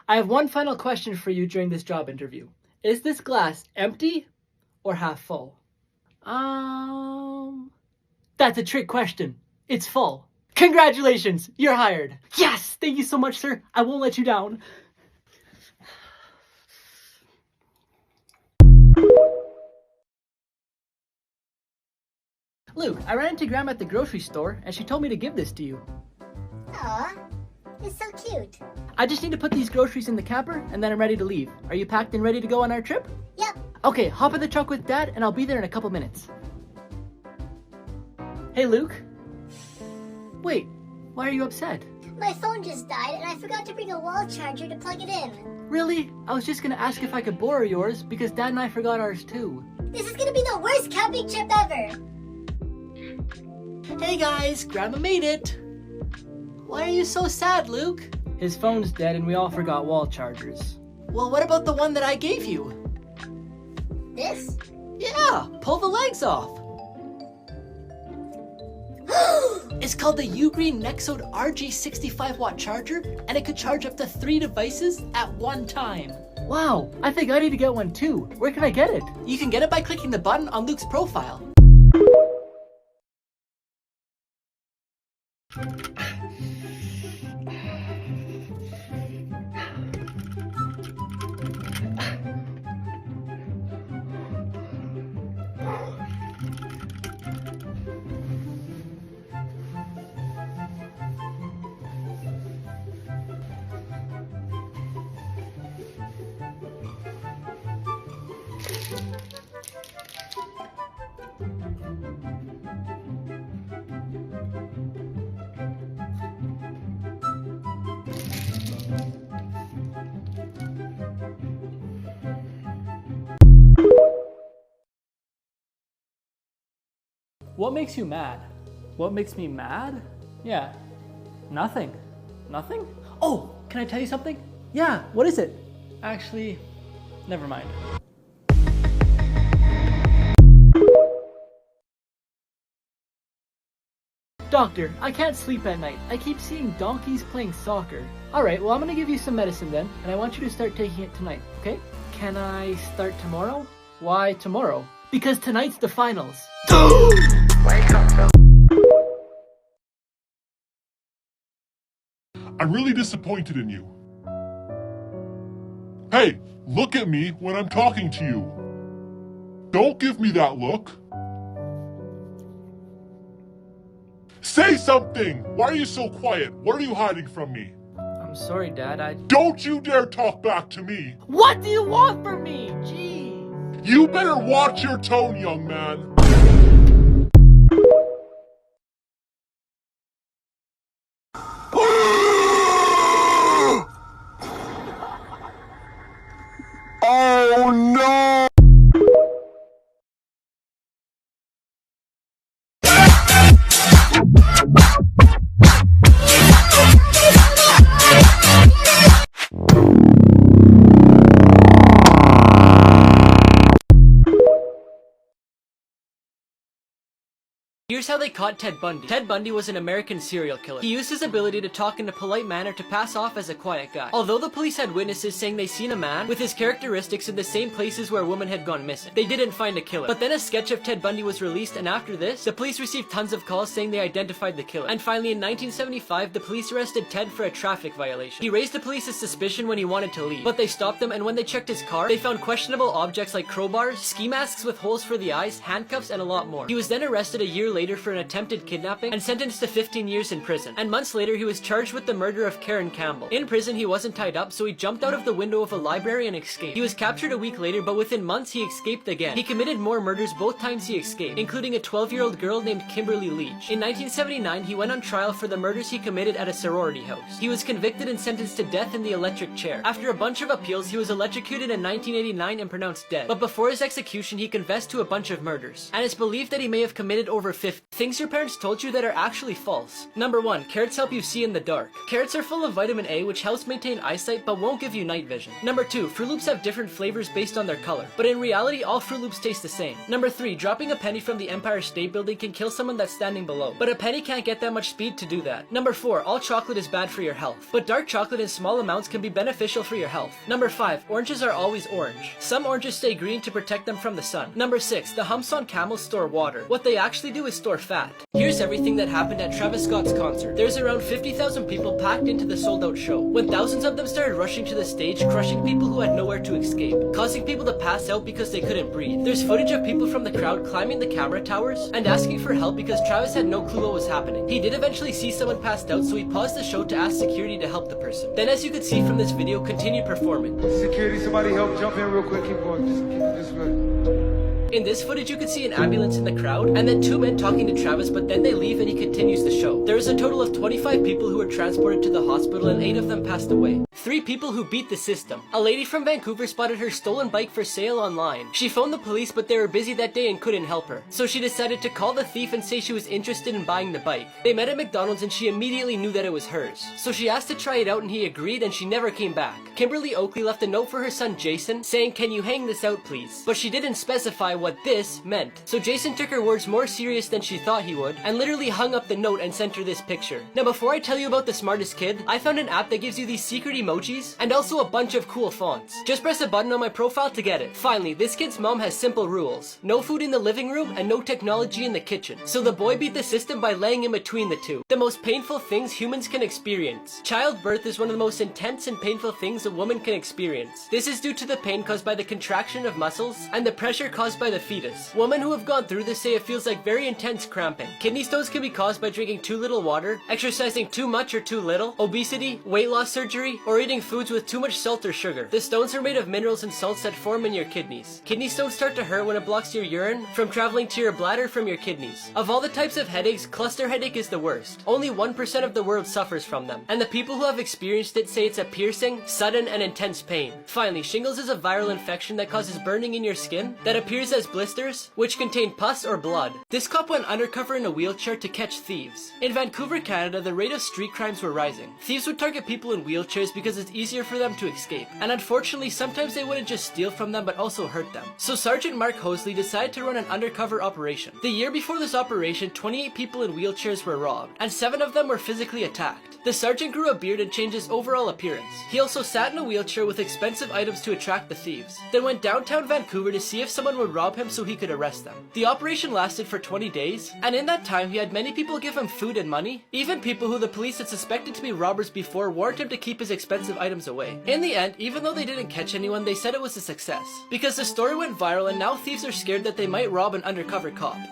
I have one final question for you during this job interview. Is this glass empty or half full? That's a trick question. It's full. Congratulations, you're hired. Yes, thank you so much, sir. I won't let you down. Luke, I ran into Grandma at the grocery store and she told me to give this to you. Aw, it's so cute. I just need to put these groceries in the camper and then I'm ready to leave. Are you packed and ready to go on our trip? Yep. Okay, hop in the truck with Dad and I'll be there in a couple minutes. Hey, Luke. Wait, why are you upset? My phone just died and I forgot to bring a wall charger to plug it in. Really? I was just gonna ask if I could borrow yours because Dad and I forgot ours too. This is gonna be the worst camping trip ever. Hey guys, Grandma made it. Why are you so sad, Luke? His phone's dead and we all forgot wall chargers. Well, what about the one that I gave you? This? Yeah, pull the legs off. It's called the Ugreen Nexode RG 65-watt charger, and it could charge up to 3 devices at one time. Wow, I think I need to get one too. Where can I get it? You can get it by clicking the button on Luke's profile. What makes you mad? What makes me mad? Yeah, nothing. Nothing? Oh, can I tell you something? Yeah, what is it? Actually, never mind. Doctor, I can't sleep at night. I keep seeing donkeys playing soccer. Alright, well I'm gonna give you some medicine then, and I want you to start taking it tonight, okay? Can I start tomorrow? Why tomorrow? Because tonight's the finals. I'm really disappointed in you. Hey, look at me when I'm talking to you. Don't give me that look. Say something! Why are you so quiet? What are you hiding from me? I'm sorry, Dad, Don't you dare talk back to me! What do you want from me? Gee. You better watch your tone, young man. Oh no! Here's how they caught Ted Bundy. Ted Bundy was an American serial killer. He used his ability to talk in a polite manner to pass off as a quiet guy. Although the police had witnesses saying they seen a man with his characteristics in the same places where a woman had gone missing, they didn't find a killer. But then a sketch of Ted Bundy was released, and after this, the police received tons of calls saying they identified the killer. And finally, in 1975, the police arrested Ted for a traffic violation. He raised the police's suspicion when he wanted to leave, but they stopped him, and when they checked his car, they found questionable objects like crowbars, ski masks with holes for the eyes, handcuffs, and a lot more. He was then arrested a year later for an attempted kidnapping and sentenced to 15 years in prison. And months later, he was charged with the murder of Karen Campbell. In prison, he wasn't tied up, so he jumped out of the window of a library and escaped. He was captured a week later, but within months, he escaped again. He committed more murders both times he escaped, including a 12-year-old girl named Kimberly Leach. In 1979, he went on trial for the murders he committed at a sorority house. He was convicted and sentenced to death in the electric chair. After a bunch of appeals, he was electrocuted in 1989 and pronounced dead. But before his execution, he confessed to a bunch of murders. And it's believed that he may have committed over 50 things your parents told you that are actually false. Number 1. Carrots help you see in the dark. Carrots are full of vitamin A, which helps maintain eyesight but won't give you night vision. Number 2. Fruit Loops have different flavors based on their color, but in reality all Fruit Loops taste the same. Number 3. Dropping a penny from the Empire State Building can kill someone that's standing below, but a penny can't get that much speed to do that. Number 4. All chocolate is bad for your health, but dark chocolate in small amounts can be beneficial for your health. Number 5. Oranges are always orange. Some oranges stay green to protect them from the sun. Number 6. The humps on camels store water. What they actually do is store fat. Here's everything that happened at Travis Scott's concert. There's around 50,000 people packed into the sold-out show, when thousands of them started rushing to the stage, crushing people who had nowhere to escape, causing people to pass out because they couldn't breathe. There's footage of people from the crowd climbing the camera towers and asking for help because Travis had no clue what was happening. He did eventually see someone passed out, so he paused the show to ask security to help the person. Then, as you could see from this video, continued performing. Security, somebody help, jump in real quick, keep going, just keep this good. In this footage, you could see an ambulance in the crowd, and then 2 men talking to Travis, but then they leave and he continues the show. There is a total of 25 people who were transported to the hospital and 8 of them passed away. 3 people who beat the system. A lady from Vancouver spotted her stolen bike for sale online. She phoned the police, but they were busy that day and couldn't help her. So she decided to call the thief and say she was interested in buying the bike. They met at McDonald's and she immediately knew that it was hers. So she asked to try it out and he agreed, and she never came back. Kimberly Oakley left a note for her son Jason saying, "Can you hang this out please?" But she didn't specify what this meant. So Jason took her words more serious than she thought he would and literally hung up the note and sent her this picture. Now before I tell you about the smartest kid, I found an app that gives you these secret emojis and also a bunch of cool fonts. Just press a button on my profile to get it. Finally, this kid's mom has simple rules. No food in the living room and no technology in the kitchen. So the boy beat the system by laying in between the two. The most painful things humans can experience. Childbirth is one of the most intense and painful things a woman can experience. This is due to the pain caused by the contraction of muscles and the pressure caused by the fetus. Women who have gone through this say it feels like very intense cramping. Kidney stones can be caused by drinking too little water, exercising too much or too little, obesity, weight loss surgery, or eating foods with too much salt or sugar. The stones are made of minerals and salts that form in your kidneys. Kidney stones start to hurt when it blocks your urine from traveling to your bladder from your kidneys. Of all the types of headaches, cluster headache is the worst. Only 1% of the world suffers from them, and the people who have experienced it say it's a piercing, sudden, and intense pain. Finally, shingles is a viral infection that causes burning in your skin that appears as blisters, which contain pus or blood. This cop went undercover in a wheelchair to catch thieves. In Vancouver, Canada, the rate of street crimes were rising. Thieves would target people in wheelchairs because it's easier for them to escape, and unfortunately sometimes they wouldn't just steal from them but also hurt them. So Sergeant Mark Hosley decided to run an undercover operation. The year before this operation, 28 people in wheelchairs were robbed, and 7 of them were physically attacked. The sergeant grew a beard and changed his overall appearance. He also sat in a wheelchair with expensive items to attract the thieves, then went downtown Vancouver to see if someone would rob him so he could arrest them. The operation lasted for 20 days, and in that time he had many people give him food and money. Even people who the police had suspected to be robbers before warned him to keep his expensive items away. In the end, even though they didn't catch anyone, they said it was a success, because the story went viral and now thieves are scared that they might rob an undercover cop.